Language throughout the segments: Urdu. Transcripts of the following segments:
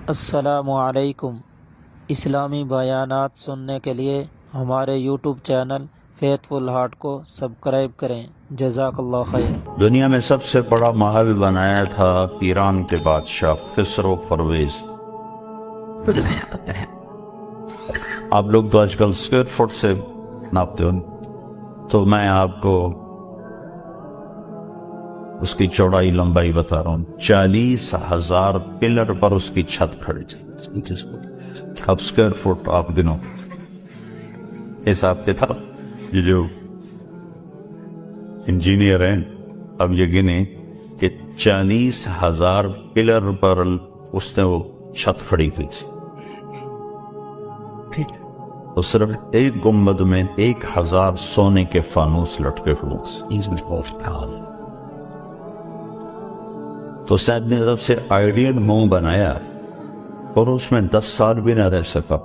السلام علیکم۔ اسلامی بیانات سننے کے لیے ہمارے یوٹیوب چینل فیتھ فل ہارٹ کو سبسکرائب کریں۔ جزاک اللہ خیر۔ دنیا میں سب سے بڑا محل بنایا تھا ایران کے بادشاہ خسرو پرویز۔ آپ لوگ تو آج کل اسکوائر فٹ سے ناپتے ہو، تو میں آپ کو اس کی چوڑائی لمبائی بتا رہا ہوں۔ 40,000 پلر پر اس کی چھت کھڑی تھی۔ اب اسکوائر فٹ آپ گنو، حساب کتاب یہ جو انجینئر ہیں اب یہ گنے کہ 40,000 پلر پر اس نے وہ چھت کھڑی کی تھی۔ تو صرف ایک گنبد میں 1,000 سونے کے فانوس لٹکے ہوئے۔ تو اس نے اپنی طرف سے آئیڈیل ہوم بنایا اور اس میں 10 سال بھی نہ رہ سکا۔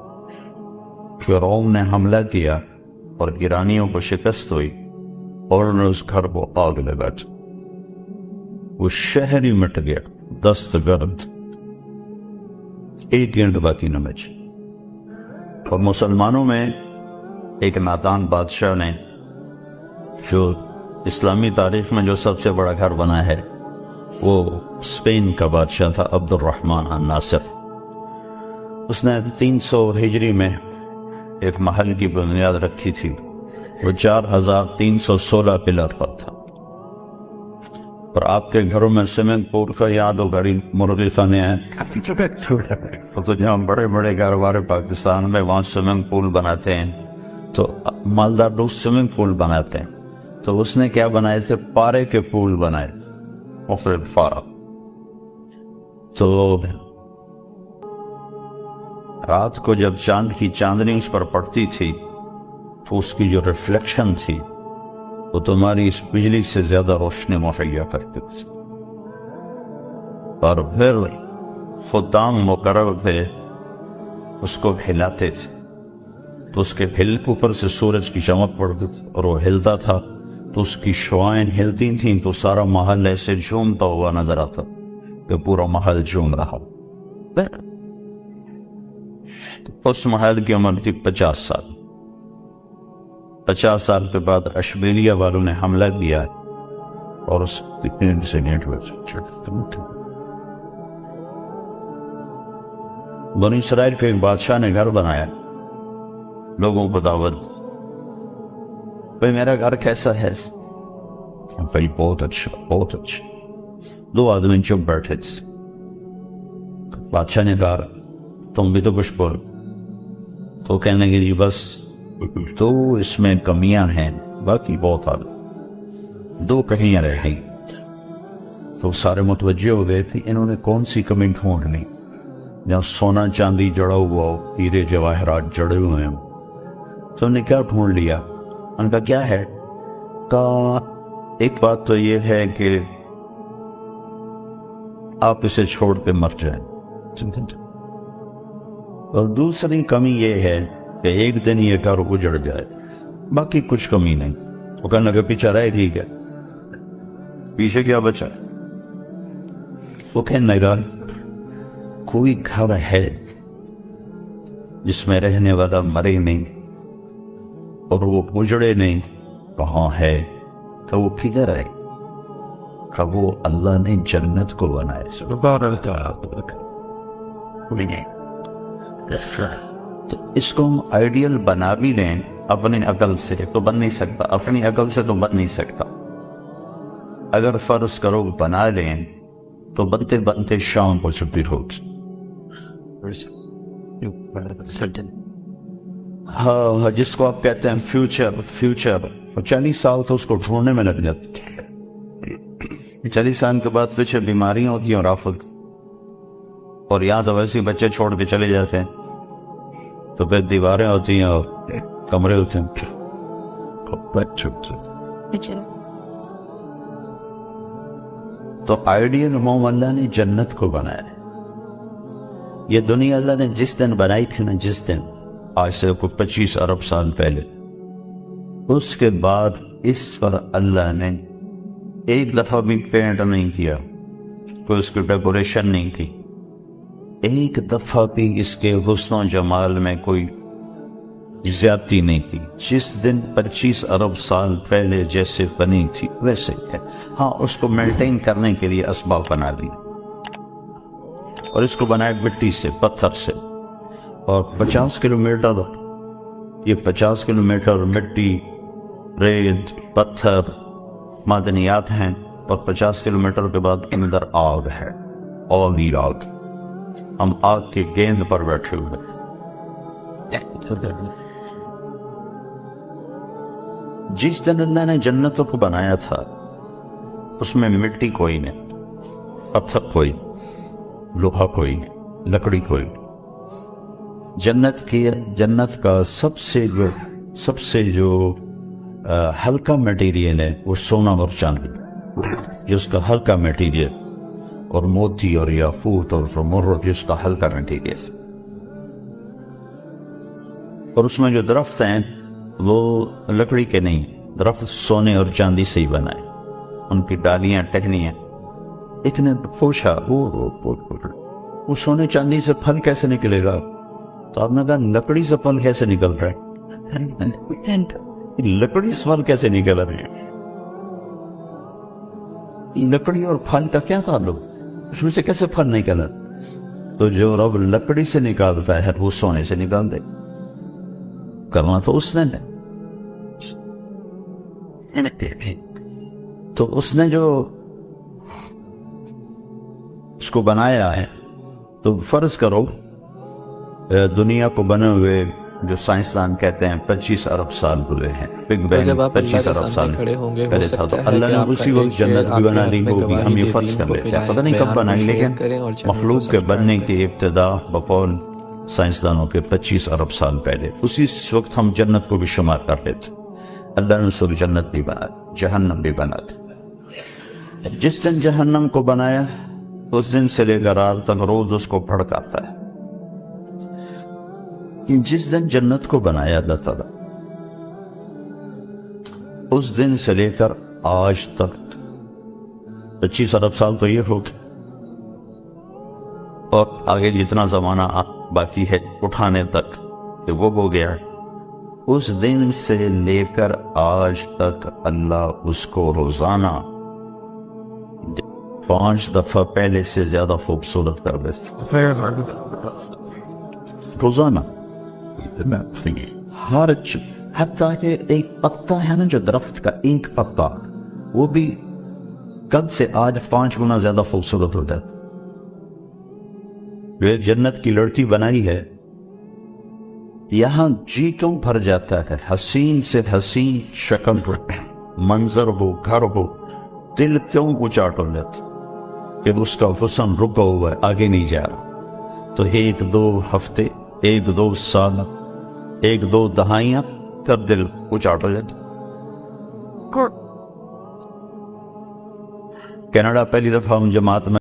پھر روم نے حملہ کیا اور ایرانیوں کو شکست ہوئی اور انہوں نے اس گھر کو آگ لگا دی۔ وہ شہر ہی مٹ گیا، دست گرد، ایک گینٹ باقی نہ بچی۔ اور مسلمانوں میں ایک نادان بادشاہ نے، جو اسلامی تاریخ میں جو سب سے بڑا گھر بنا ہے، وہ اسپین کا بادشاہ تھا عبد الرحمن الناصر۔ اس نے 300 ہجری میں ایک محل کی بنیاد رکھی تھی، وہ 4,316 پلر پر تھا۔ اور آپ کے گھروں میں سوئمنگ پول کا یاد ہو، گھری مرغی خانے ہیں تو جہاں بڑے بڑے گھر ہمارے پاکستان میں وہاں سوئمنگ پول بناتے ہیں، تو مالدار لوگ سوئمنگ پول بناتے ہیں۔ تو اس نے کیا بنائے تھے؟ پارے کے پول بنائے، مختلف پارا۔ تو رات کو جب چاند کی چاندنی اس پر پڑتی تھی تو اس کی جو ریفلیکشن تھی وہ تمہاری اس بجلی سے زیادہ روشنی مہیا کرتی تھی۔ اور پھر خدام مقرر تھے، اس کو ہلاتے تھے تو اس کے ہل اوپر سے سورج کی چمک پڑتی تھی، اور وہ ہلتا تھا تو اس کی شعائیں ہلتی تھیں تو سارا محل ایسے جھومتا ہوا نظر آتا کہ پورا محل جھوم رہا۔ اس محل کی عمر تھی 50 سال۔ 50 سال کے بعد اشبیلیہ والوں نے حملہ کیا اور اس بنی اسرائیل کے ایک بادشاہ نے گھر بنایا، لوگوں کو دعوت، بھئی میرا گھر کیسا ہے؟ بھئی بہت اچھا، بہت اچھا۔ 2 آدمی چپ بیٹھے تھے۔ بادشاہ نے کہا تم بھی تو کچھ بول۔ تو کہنے لگے جی بس 2 اس میں کمیاں ہیں، باقی بہت آدمی 2 کمیاں رہ گئی۔ تو سارے متوجہ ہو گئے تھے انہوں نے کون سی کمی ڈھونڈ لی، جہاں سونا چاندی جڑا ہوا ہو، ہیرے جواہرات جڑے ہوئے ہیں۔ تو انہوں نے کیا ڈھونڈ لیا؟ ان کا کیا ہے؟ کہا ایک بات تو یہ ہے کہ آپ اسے چھوڑ کے مر جائیں، اور دوسری کمی یہ ہے کہ ایک دن یہ گھر اجڑ جائے، باقی کچھ کمی نہیں۔ وہ کہنے لگا پیچھے رہے ٹھیک ہے، پیچھے کیا بچا؟ وہ کہنے لگا کوئی گھر ہے جس میں رہنے والا مرے نہیں اور وہ اجڑے نہیں، کہاں ہے؟ تو وہ کدھر ہے؟ کہ وہ اللہ نے جنت کو بنایا۔ تو اس کو ہم آئیڈیل بنا بھی لیں اپنی عقل سے تو بن نہیں سکتا، اپنی عقل سے تو بن نہیں سکتا۔ اگر فرض کرو بنا لیں تو بنتے بنتے شام کو چھٹی ہوگی۔ ہاں، جس کو آپ کہتے ہیں فیوچر 40 سال تو اس کو ڈھونڈنے میں لگ جاتے، 40 سال کے بعد پیچھے بیماریاں ہوتی ہیں اور آفت، اور یہاں تو ویسے بچے چھوڑ کے چلے جاتے ہیں، تو پھر دیواریں ہوتی ہیں اور کمرے ہوتے ہیں۔ تو آئیڈیل ہوم اللہ نے جنت کو بنایا ہے۔ یہ دنیا اللہ نے جس دن بنائی تھی نا، جس دن آج سے کوئی 25 ارب سال پہلے، اس کے بعد اس پر اللہ نے ایک دفعہ بھی پینٹ نہیں کیا، کوئی اس کی ڈیکوریشن نہیں کی، ایک دفعہ بھی اس کے حسن و جمال میں کوئی زیادتی نہیں کی. جس دن 25 ارب سال پہلے جیسے بنی تھی ویسے ہے. ہاں اس کو مینٹین کرنے کے لیے اسباب بنا لی, اور اس کو بنایا مٹی سے, پتھر سے, اور 50 کلومیٹر, یہ 50 کلومیٹر مٹی, ریت, پتھر, معدنیات ہیں, اور 50 کلومیٹر کے بعد اندر آگ ہے, آگ ہی آگ. ہم آگ کے گیند پر بیٹھے ہوئے. جس دن اللہ نے جنتوں کو بنایا تھا اس میں مٹی کوئی نہیں, پتھر کوئی, لوہا کوئی, لکڑی کوئی. جنت کا سب سے جو ہلکا میٹیریل ہے وہ سونا اور چاندی, یہ اس کا ہلکا میٹیریل, اور موتی اور یاقوت اور زمرد یہ اس کا ہلکا میٹیریل. اور اس میں جو درخت ہیں وہ لکڑی کے نہیں, درخت سونے اور چاندی سے ہی بنائے. ان کی ڈالیاں, ٹہنیاں. ایک نے پوچھا وہ سونے چاندی سے پھل کیسے نکلے گا؟ تو آپ نے کہا لکڑی سے پھل کیسے نکل رہا ہے؟ لکڑی سے پھل کیسے نکل رہے ہیں؟ لکڑی اور پھل کا کیا تعلق؟ اس میں سے کیسے پھل نکل رہا؟ تو جو رب لکڑی سے نکالتا ہے وہ سونے سے نکال دے. کرنا تو اس نے نہیں. تو اس نے جو اس کو بنایا ہے, تو فرض کرو دنیا کو بنے ہوئے جو سائنسدان کہتے ہیں 25 ارب سال ہوئے ہیں, بگ بینگ 25 ارب سال پہلے تھا. تو اللہ نے اسی وقت جنت بھی بنا لی ہوگی, ہم یہ فرض کر لیتے ہیں. پتہ نہیں کب بنائی, لیکن مخلوق کے بننے کی ابتدا بقول سائنسدانوں کے 25 ارب سال پہلے, اسی وقت ہم جنت کو بھی شمار کر لیتے. اللہ نے سر جنت بھی بنا, جہنم بھی بنا تھا. جس دن جہنم کو بنایا اس دن سے لے کر آج تک روز اس کو بھڑکاتا ہے. جس دن جنت کو بنایا اللہ تعالیٰ, اس دن سے لے کر آج تک 25 ارب سال تو یہ ہو گئے, اور آگے جتنا زمانہ باقی ہے اٹھانے تک کہ وہ ہو گیا. اس دن سے لے کر آج تک اللہ اس کو روزانہ 5 دفعہ پہلے سے زیادہ خوبصورت کر دیتا. روزانہ ہر حتیٰ کہ ایک پتا ہے نا, جو درخت کا ایک پتا, وہ بھی کل سے آج 5 گنا زیادہ خوبصورت ہوتا ہے. جو ایک جنت کی لڑکی بنائی ہے, یہاں جی کیوں بھر جاتا ہے, حسین سے حسین شکل ہو, منظر ہو, گھر ہو, دل کیوں اچاٹ ہو جاتا کہ اس کا حسن رکا ہوا ہے, آگے نہیں جا رہا. تو 1-2 ہفتے, 1-2 سال, 1-2 دہائیاں کب دل اچاٹ ہو جاتا. کینیڈا پہلی دفعہ ہم جماعت میں